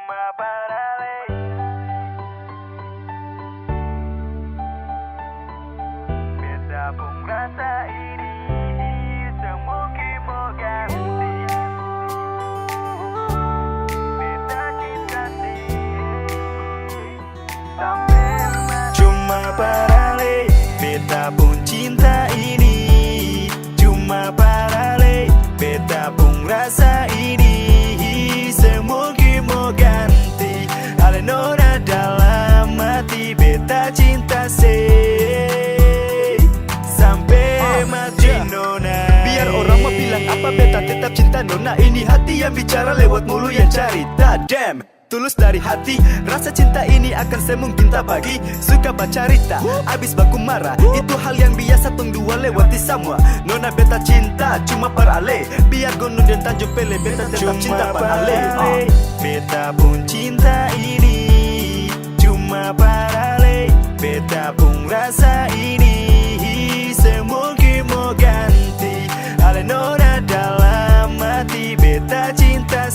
cuma paralel. Beta pun rasa ini semungkin mau ganti. Beta cinta sih sampai cuma paralel. Beta pun cinta ini cuma paralel. Beta pun rasa ini semungkin mau ganti. Ale nona dalam hati beta cinta sampai mati nona. Biar orang mau bilang apa beta tetap cinta nona. Ini hati yang bicara lewat mulut yang cerita. Damn, tulus dari hati. Rasa cinta ini akan semungkin tak bagi. Suka baca cerita, abis baku marah. Itu hal yang biasa tong dua lewati semua. Nona beta cinta cuma parale. Biar gunung dan Tanjung Pele beta tetap cinta parale. Beta pun cinta ini cuma parale. Beta pun rasa ini semungkin mau ganti. Ale nona dalam hati beta cinta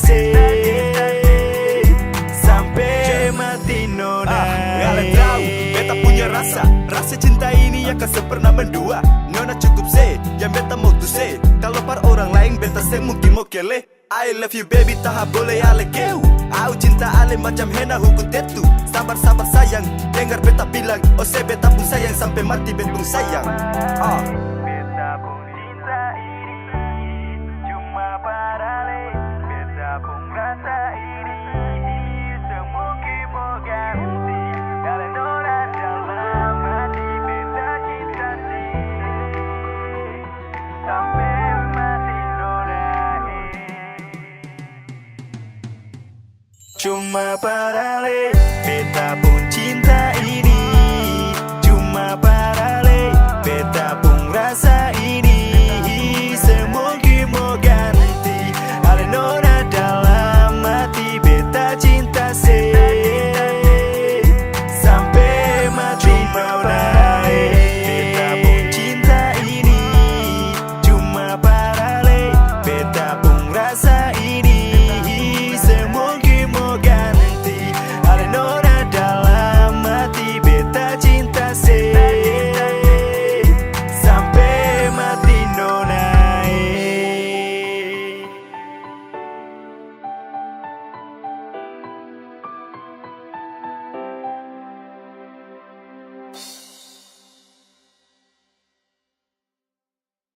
sampai mati nona. Kalian tahu beta punya rasa cinta ini akan sempurna mendua. Nona cukup yang beta mau tuh kalau par orang lain beta mungkin mau kele. I love you baby tahap boleh ale keu. Aku cinta ale macam henna hukum tetu. Sabar sayang, dengar beta bilang oh beta pun sayang sampai mati beta pun sayang. Beta pun cinta ini cuma paralel. Beta pun rasa ini semungkin mau ganti. Kalau nona dalam hati beta cinta sih sampai mati nona. Cuma paralel. Beta pun